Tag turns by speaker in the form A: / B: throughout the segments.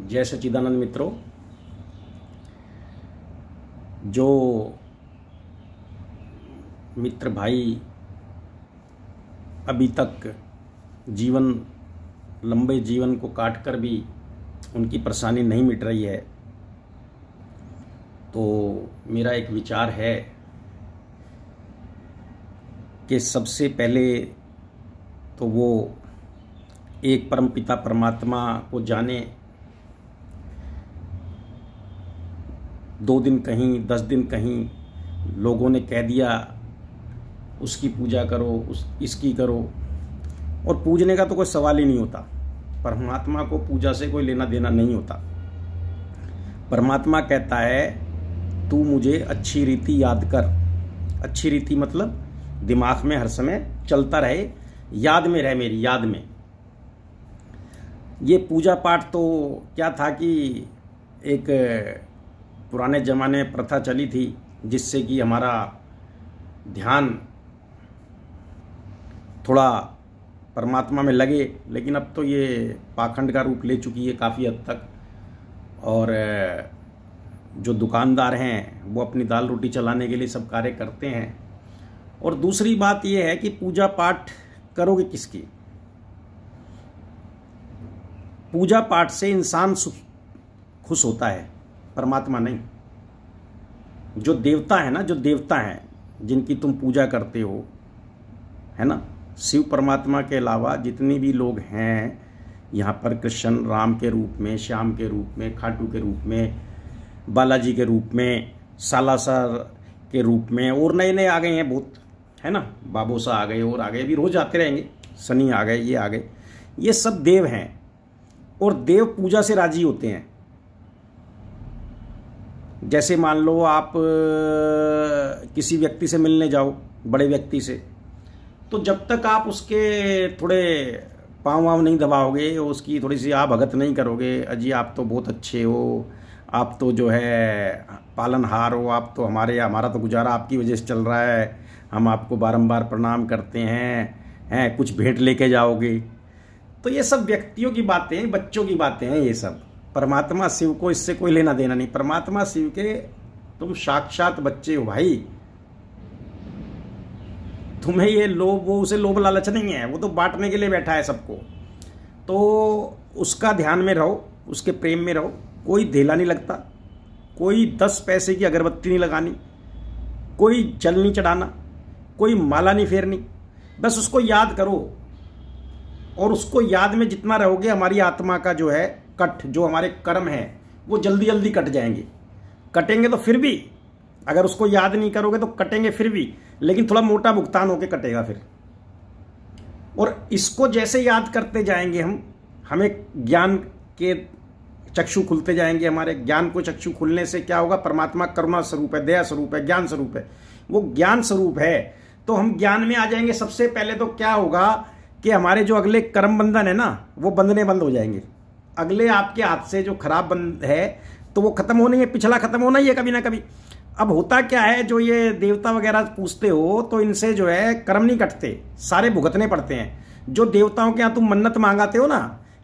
A: जय सच्चिदानंद मित्रों। जो मित्र भाई अभी तक लंबे जीवन को काट कर भी उनकी परेशानी नहीं मिट रही है, तो मेरा एक विचार है कि सबसे पहले तो वो एक परमपिता परमात्मा को जाने। 2 दिन कहीं 10 दिन कहीं लोगों ने कह दिया उसकी पूजा करो, इसकी करो, और पूजने का तो कोई सवाल ही नहीं होता। परमात्मा को पूजा से कोई लेना देना नहीं होता। परमात्मा कहता है तू मुझे अच्छी रीति याद कर। अच्छी रीति मतलब दिमाग में हर समय चलता रहे, याद में रहे, मेरी याद में। ये पूजा पाठ तो क्या था कि एक पुराने ज़माने प्रथा चली थी जिससे कि हमारा ध्यान थोड़ा परमात्मा में लगे, लेकिन अब तो ये पाखंड का रूप ले चुकी है काफ़ी हद तक। और जो दुकानदार हैं वो अपनी दाल रोटी चलाने के लिए सब कार्य करते हैं। और दूसरी बात ये है कि पूजा पाठ करोगे किसकी? पूजा पाठ से इंसान खुश होता है, परमात्मा नहीं। जो देवता है ना, जो देवता हैं जिनकी तुम पूजा करते हो, है ना, शिव परमात्मा के अलावा जितने भी लोग हैं यहाँ पर, कृष्ण राम के रूप में, श्याम के रूप में, खाटू के रूप में, बालाजी के रूप में, सालासर के रूप में, और नए नए आ गए हैं बहुत, है ना, बाबोसा आ गए और आ गए, अभी रोज आते रहेंगे, शनि आ गए, ये आ गए। ये सब देव हैं और देव पूजा से राजी होते हैं। जैसे मान लो आप किसी व्यक्ति से मिलने जाओ, बड़े व्यक्ति से, तो जब तक आप उसके थोड़े पाँव वाँव नहीं दबाओगे, उसकी थोड़ी सी आप भगत नहीं करोगे, अजी आप तो बहुत अच्छे हो, आप तो जो है पालनहार हो, आप तो हमारा तो गुजारा आपकी वजह से चल रहा है, हम आपको बारंबार प्रणाम करते हैं, कुछ भेंट लेके जाओगे। तो ये सब व्यक्तियों की बातें, बच्चों की बातें हैं ये सब। परमात्मा शिव को इससे कोई लेना देना नहीं। परमात्मा शिव के तुम साक्षात बच्चे हो भाई। तुम्हें ये लोभ, वो उसे लोभ लालच नहीं है, वो तो बांटने के लिए बैठा है सबको। तो उसका ध्यान में रहो, उसके प्रेम में रहो। कोई धेला नहीं लगता, कोई 10 पैसे की अगरबत्ती नहीं लगानी, कोई जल नहीं चढ़ाना, कोई माला नहीं फेरनी। बस उसको याद करो, और उसको याद में जितना रहोगे हमारी आत्मा का जो है कट, जो हमारे कर्म है, वो जल्दी जल्दी कट जाएंगे। कटेंगे तो फिर भी, अगर उसको याद नहीं करोगे तो कटेंगे फिर भी, लेकिन थोड़ा मोटा भुगतान होके कटेगा फिर। और इसको जैसे याद करते जाएंगे हमें ज्ञान के चक्षु खुलते जाएंगे। हमारे ज्ञान को चक्षु खुलने से क्या होगा? परमात्मा करुणा स्वरूप है, दया स्वरूप है, ज्ञान स्वरूप है। वो ज्ञान स्वरूप है तो हम ज्ञान में आ जाएंगे। सबसे पहले तो क्या होगा कि हमारे जो अगले कर्म बंधन है ना, वो बंधने बंद हो जाएंगे। अगले आपके हाथ से जो खराब बंध है तो वो खत्म होना ही है, पिछला खत्म होना ही है कभी ना कभी। अब होता क्या है, जो ये देवता वगैरह पूछते हो तो इनसे जो है कर्म नहीं कटते, सारे भुगतने पड़ते हैं। जो देवताओं के यहाँ तुम मन्नत मांगाते हो ना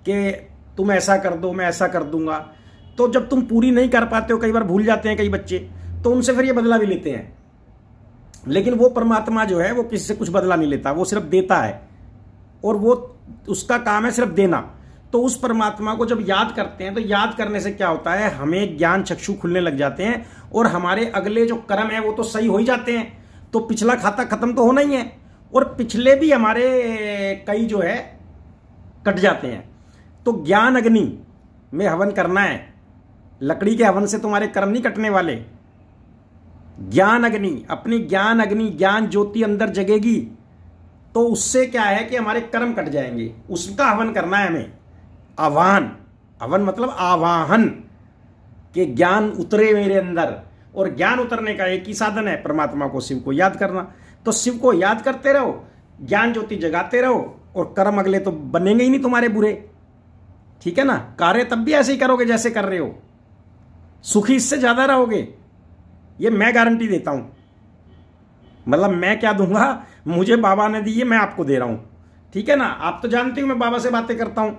A: कि तुम ऐसा कर दो, मैं ऐसा कर दूंगा, तो जब तुम पूरी नहीं कर पाते हो, कई बार भूल जाते हैं कई बच्चे, तो उनसे फिर ये बदला भी लेते हैं। लेकिन वो परमात्मा जो है वो किसी से कुछ बदला नहीं लेता, वो सिर्फ देता है, और वो उसका काम है सिर्फ देना। तो उस परमात्मा को जब याद करते हैं तो याद करने से क्या होता है, हमें ज्ञान चक्षु खुलने लग जाते हैं, और हमारे अगले जो कर्म है वो तो सही हो ही जाते हैं। तो पिछला खाता खत्म तो होना ही है, और पिछले भी हमारे कई जो है कट जाते हैं। तो ज्ञान अग्नि में हवन करना है। लकड़ी के हवन से तुम्हारे कर्म नहीं कटने वाले। ज्ञान अग्नि, अपनी ज्ञान अग्नि, ज्ञान ज्योति अंदर जगेगी, तो उससे क्या है कि हमारे कर्म कट जाएंगे। उसका हवन करना है हमें। आवाहन, हवन मतलब आवाहन, कि ज्ञान उतरे मेरे अंदर। और ज्ञान उतरने का एक ही साधन है, परमात्मा को, शिव को याद करना। तो शिव को याद करते रहो, ज्ञान ज्योति जगाते रहो, और कर्म अगले तो बनेंगे ही नहीं तुम्हारे बुरे। ठीक है ना? कार्य तब भी ऐसे ही करोगे जैसे कर रहे हो, सुखी इससे ज्यादा रहोगे, ये मैं गारंटी देता हूं। मतलब मैं क्या दूंगा, मुझे बाबा ने दी है, मैं आपको दे रहा हूं। ठीक है ना? आप तो जानते हो मैं बाबा से बातें करता हूं,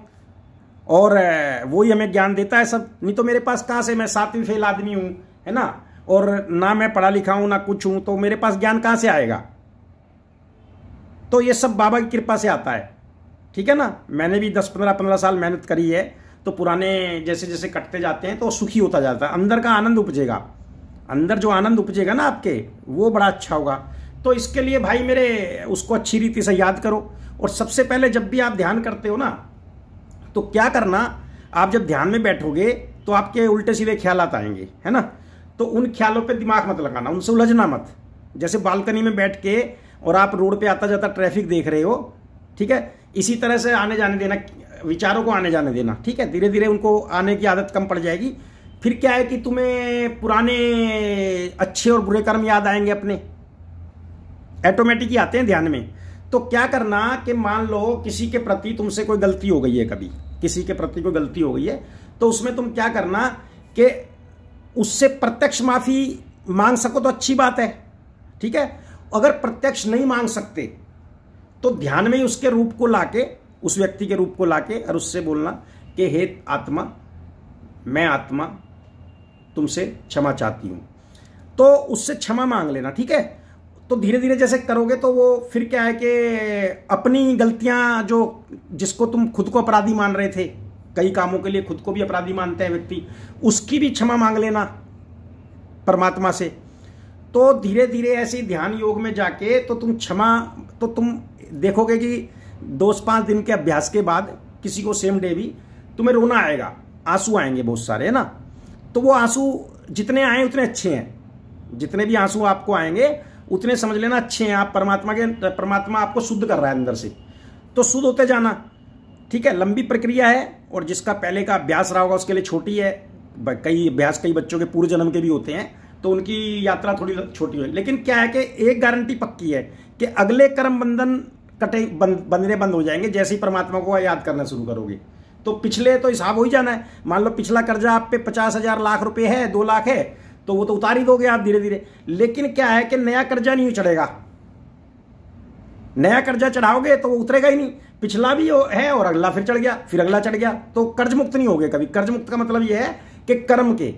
A: और वो ही हमें ज्ञान देता है सब। नहीं तो मेरे पास कहाँ से, मैं 7वीं फेल आदमी हूँ, है ना, और ना मैं पढ़ा लिखा हूँ ना कुछ हूँ, तो मेरे पास ज्ञान कहाँ से आएगा? तो ये सब बाबा की कृपा से आता है, ठीक है ना। मैंने भी 10-15 साल मेहनत करी है, तो पुराने जैसे जैसे कटते जाते हैं तो सुखी होता जाता है, अंदर का आनंद उपजेगा, अंदर जो आनंद उपजेगा ना आपके, वो बड़ा अच्छा होगा। तो इसके लिए भाई मेरे, उसको अच्छी रीति से याद करो। और सबसे पहले जब भी आप ध्यान करते हो ना, तो क्या करना, आप जब ध्यान में बैठोगे तो आपके उल्टे सीधे ख्यालात आएंगे, है ना। तो उन ख्यालों पे दिमाग मत लगाना, उनसे उलझना मत। जैसे बालकनी में बैठ के और आप रोड पे आता जाता ट्रैफिक देख रहे हो, ठीक है, इसी तरह से आने जाने देना, विचारों को आने जाने देना, ठीक है। धीरे धीरे उनको आने की आदत कम पड़ जाएगी। फिर क्या है कि तुम्हें पुराने अच्छे और बुरे कर्म याद आएंगे अपने, ऑटोमेटिक ही आते हैं ध्यान में। तो क्या करना कि मान लो किसी के प्रति तुमसे कोई गलती हो गई है, कभी किसी के प्रति कोई गलती हो गई है, तो उसमें तुम क्या करना कि उससे प्रत्यक्ष माफी मांग सको तो अच्छी बात है, ठीक है। अगर प्रत्यक्ष नहीं मांग सकते तो ध्यान में ही उसके रूप को लाके, उस व्यक्ति के रूप को लाके और उससे बोलना कि हे आत्मा, मैं आत्मा तुमसे क्षमा चाहती हूं। तो उससे क्षमा मांग लेना, ठीक है। तो धीरे धीरे जैसे करोगे तो वो फिर क्या है कि अपनी गलतियां, जो जिसको तुम खुद को अपराधी मान रहे थे, कई कामों के लिए खुद को भी अपराधी मानते हैं व्यक्ति, उसकी भी क्षमा मांग लेना परमात्मा से। तो धीरे धीरे ऐसे ध्यान योग में जाके तो तुम क्षमा, तो तुम देखोगे कि 2-5 दिन के अभ्यास के बाद किसी को सेम डे भी तुम्हें रोना आएगा, आंसू आएंगे बहुत सारे, है ना। तो वो आंसू जितने आए उतने अच्छे हैं, जितने भी आंसू आपको आएंगे उतने समझ लेना अच्छे हैं। आप परमात्मा आपको शुद्ध कर रहा है अंदर से, तो शुद्ध होते जाना, ठीक है। लंबी प्रक्रिया है, और जिसका पहले का अभ्यास रहा होगा उसके लिए छोटी है। कई अभ्यास कई बच्चों के पूर्व जन्म के भी होते हैं, तो उनकी यात्रा थोड़ी छोटी है। लेकिन क्या है कि एक गारंटी पक्की है कि अगले कर्म बंधन बंधने बंद हो जाएंगे जैसे ही परमात्मा को याद करना शुरू करोगे। तो पिछले तो हिसाब हो ही जाना है। मान लो पिछला कर्जा आप पे 50,000 लाख रुपए है, 2 लाख है, तो वो तो उतार ही दोगे आप धीरे धीरे। लेकिन क्या है कि नया कर्जा नहीं चढ़ेगा, नया कर्जा चढ़ाओगे तो वो उतरेगा ही नहीं। पिछला भी है और अगला फिर चढ़ गया, फिर अगला चढ़ गया, तो कर्ज मुक्त नहीं हो गए कभी। कर्ज मुक्त का मतलब यह है कि कर्म के,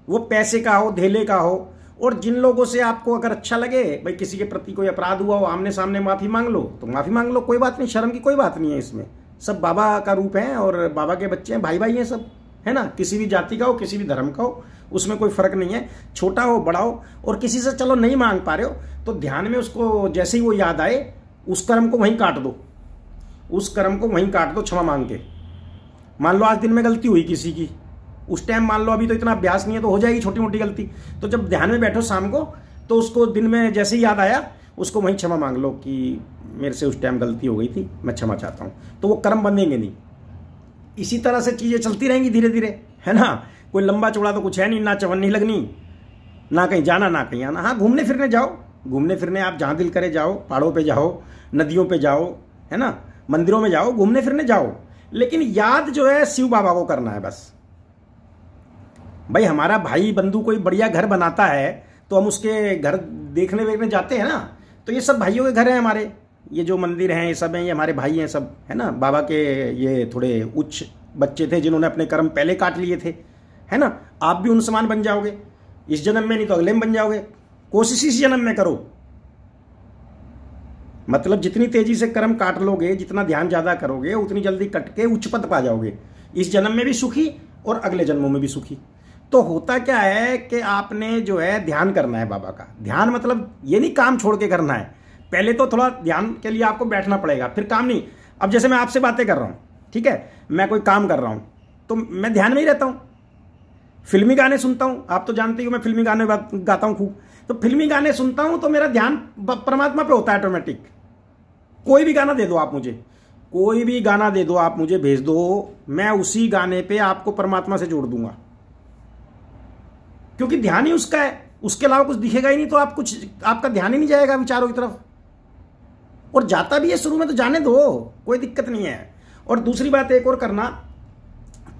A: वो पैसे का हो, धेले का हो। और जिन लोगों से आपको अगर अच्छा लगे, भाई किसी के प्रति कोई अपराध हुआ हो, आमने सामने माफी मांग लो, तो माफी मांग लो, कोई बात नहीं, शर्म की कोई बात नहीं है इसमें। सब बाबा का रूप है और बाबा के बच्चे हैं, भाई भाई हैं सब, है ना। किसी भी जाति का हो, किसी भी धर्म का हो, उसमें कोई फर्क नहीं है, छोटा हो बड़ा हो। और किसी से चलो नहीं मांग पा रहे हो तो ध्यान में उसको जैसे ही वो याद आए, उस कर्म को वहीं काट दो, उस कर्म को वहीं काट दो क्षमा मांग के। मान लो आज दिन में गलती हुई किसी की, उस टाइम मान लो अभी तो इतना अभ्यास नहीं है तो हो जाएगी छोटी मोटी गलती, तो जब ध्यान में बैठो शाम को, तो उसको दिन में जैसे ही याद आया उसको वहीं क्षमा मांग लो कि मेरे से उस टाइम गलती हो गई थी, मैं क्षमा चाहता हूँ। तो वो कर्म बंधेंगे नहीं। इसी तरह से चीजें चलती रहेंगी धीरे धीरे, है ना। कोई लंबा चौड़ा तो कुछ है नहीं, ना चवन्नी लगनी, ना कहीं जाना ना कहीं आना। हाँ, घूमने फिरने जाओ, घूमने फिरने आप जहाँ दिल करे जाओ, पहाड़ों पे जाओ, नदियों पे जाओ, है ना, मंदिरों में जाओ, घूमने फिरने जाओ। लेकिन याद जो है शिव बाबा को करना है बस। भाई हमारा भाई बंधु कोई बढ़िया घर बनाता है तो हम उसके घर देखने वेखने जाते हैं ना। तो ये सब भाइयों के घर हैं हमारे, ये जो मंदिर हैं ये सब हैं, ये हमारे भाई हैं सब, है ना। बाबा के ये थोड़े उच्च बच्चे थे जिन्होंने अपने कर्म पहले काट लिए थे, है ना। आप भी उन समान बन जाओगे इस जन्म में, नहीं तो अगले में बन जाओगे। कोशिश इस जन्म में करो, मतलब जितनी तेजी से कर्म काट लोगे, जितना ध्यान ज्यादा करोगे, उतनी जल्दी कट के उच्च पद पा जाओगे, इस जन्म में भी सुखी और अगले जन्मों में भी सुखी। तो होता क्या है कि आपने जो है ध्यान करना है बाबा का। ध्यान मतलब ये नहीं काम छोड़ के करना है, पहले तो थोड़ा ध्यान के लिए आपको बैठना पड़ेगा, फिर काम नहीं। अब जैसे मैं आपसे बातें कर रहा हूं, ठीक है, मैं कोई काम कर रहा हूं तो मैं ध्यान में ही रहता हूं। फिल्मी गाने सुनता हूं, आप तो जानते हो मैं फिल्मी गाने गाता हूं खूब, तो फिल्मी गाने सुनता हूं तो मेरा ध्यान परमात्मा पे होता है ऑटोमेटिक। कोई भी गाना दे दो आप मुझे, कोई भी गाना दे दो आप मुझे, भेज दो, मैं उसी गाने पे आपको परमात्मा से जोड़ दूंगा, क्योंकि ध्यान ही उसका है, उसके अलावा कुछ दिखेगा ही नहीं। तो आप कुछ, आपका ध्यान ही नहीं जाएगा विचारों की तरफ, और जाता भी है शुरू में तो जाने दो, कोई दिक्कत नहीं है। और दूसरी बात एक और करना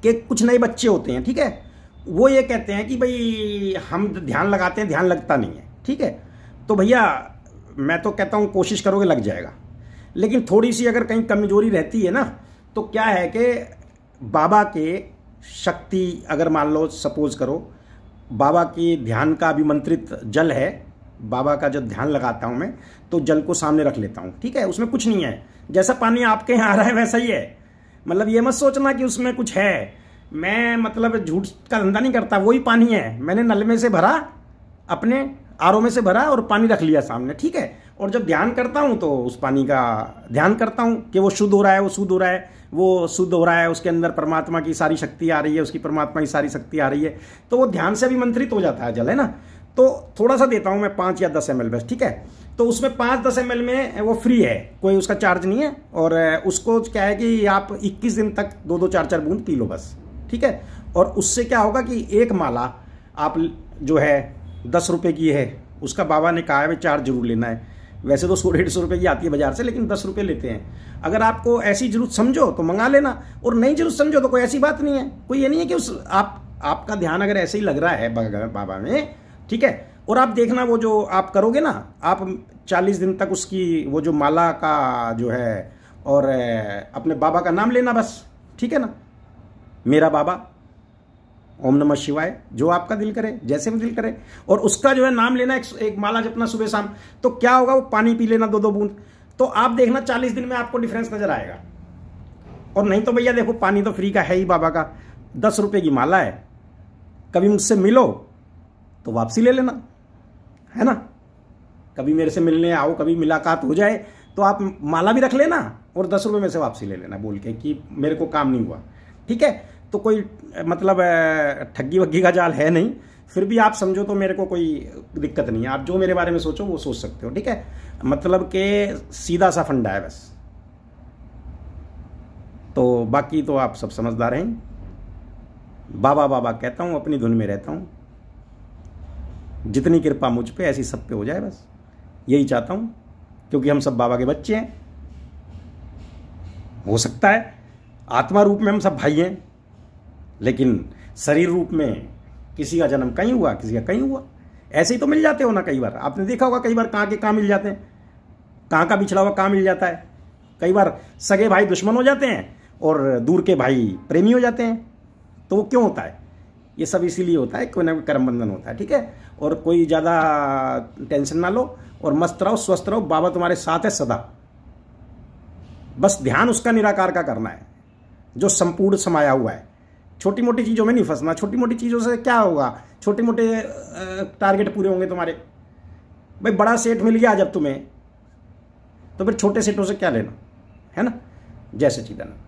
A: कि कुछ नए बच्चे होते हैं, ठीक है, वो ये कहते हैं कि भाई हम ध्यान लगाते हैं, ध्यान लगता नहीं है, ठीक है। तो भैया मैं तो कहता हूं कोशिश करोगे लग जाएगा, लेकिन थोड़ी सी अगर कहीं कमजोरी रहती है ना, तो क्या है कि बाबा के शक्ति, अगर मान लो सपोज करो बाबा की ध्यान का अभिमंत्रित जल है, बाबा का जब ध्यान लगाता हूं मैं तो जल को सामने रख लेता हूं, ठीक है, उसमें कुछ नहीं है, जैसा पानी आपके यहाँ आ रहा है वैसा ही है। मतलब ये मत सोचना कि उसमें कुछ है, मैं मतलब झूठ का धंधा नहीं करता, वही पानी है, मैंने नल में से भरा, अपने आरओ में से भरा और पानी रख लिया सामने, ठीक है। और जब ध्यान करता हूं तो उस पानी का ध्यान करता हूं कि वो शुद्ध हो रहा है, वो शुद्ध हो रहा है, वो शुद्ध हो रहा है, उसके अंदर परमात्मा की सारी शक्ति आ रही है, उसकी परमात्मा की सारी शक्ति आ रही है, तो वो ध्यान से अभिमंत्रित हो जाता है जल, है ना। तो थोड़ा सा देता हूं मैं 5 या 10 ml बस, ठीक है। तो उसमें 5-10 ml में वो फ्री है, कोई उसका चार्ज नहीं है, और उसको क्या है कि आप 21 दिन तक 2-2 4-4 बूंद पी लो बस, ठीक है। और उससे क्या होगा कि एक माला आप जो है 10 रुपये की है, उसका बाबा ने कहा है भाई चार्ज जरूर लेना है। वैसे तो 100-150 रुपये की आती है बाजार से, लेकिन 10 रुपये लेते हैं। अगर आपको ऐसी जरूरत समझो तो मंगा लेना, और नहीं जरूरत समझो तो कोई ऐसी बात नहीं है। कोई ये नहीं है कि उस आपका ध्यान अगर ऐसे ही लग रहा है बाबा में, ठीक है, और आप देखना वो जो आप करोगे ना, आप 40 दिन तक उसकी वो जो माला का जो है और अपने बाबा का नाम लेना बस, ठीक है ना। मेरा बाबा, ओम नमः शिवाय, जो आपका दिल करे, जैसे भी दिल करे, और उसका जो है नाम लेना, एक माला जपना सुबह शाम। तो क्या होगा, वो पानी पी लेना 2-2 बूंद, तो आप देखना 40 दिन में आपको डिफरेंस नजर आएगा। और नहीं तो भैया देखो, पानी तो फ्री का है ही बाबा का, 10 रुपये की माला है, कभी मुझसे मिलो तो वापसी ले लेना, है ना। कभी मेरे से मिलने आओ, कभी मुलाकात हो जाए तो आप माला भी रख लेना और 10 रुपये में से वापसी ले लेना, बोल के कि मेरे को काम नहीं हुआ, ठीक है। तो कोई मतलब ठगी वग्गी का जाल है नहीं, फिर भी आप समझो तो मेरे को कोई दिक्कत नहीं है। आप जो मेरे बारे में सोचो वो सोच सकते हो, ठीक है। मतलब कि सीधा सा फंडा है बस। तो बाकी तो आप सब समझदार हैं। बाबा बाबा कहता हूं, अपनी धुन में रहता हूं, जितनी कृपा मुझ पे ऐसी सब पे हो जाए बस, यही चाहता हूं, क्योंकि हम सब बाबा के बच्चे हैं। हो सकता है आत्मा रूप में हम सब भाई हैं, लेकिन शरीर रूप में किसी का जन्म कहीं हुआ, किसी का कहीं हुआ। ऐसे ही तो मिल जाते हो ना, कई बार आपने देखा होगा, कई बार कहाँ के कहाँ मिल जाते हैं, कहाँ का बिछड़ा हुआ कहाँ मिल जाता है। कई बार सगे भाई दुश्मन हो जाते हैं और दूर के भाई प्रेमी हो जाते हैं। तो वो क्यों होता है? ये सब इसीलिए होता है, कोई ना कोई कर्म बंधन होता है, ठीक है। और कोई ज़्यादा टेंशन ना लो और मस्त रहो, स्वस्थ रहो, बाबा तुम्हारे साथ है सदा। बस ध्यान उसका निराकार का करना है जो संपूर्ण समाया हुआ है। छोटी मोटी चीज़ों में नहीं फंसना। छोटी मोटी चीज़ों से क्या होगा, छोटे मोटे टारगेट पूरे होंगे तुम्हारे। भाई बड़ा सेट मिल गया जब तुम्हें, तो फिर छोटे सेटों से क्या लेना, है ना। जय सच्चिदानंद।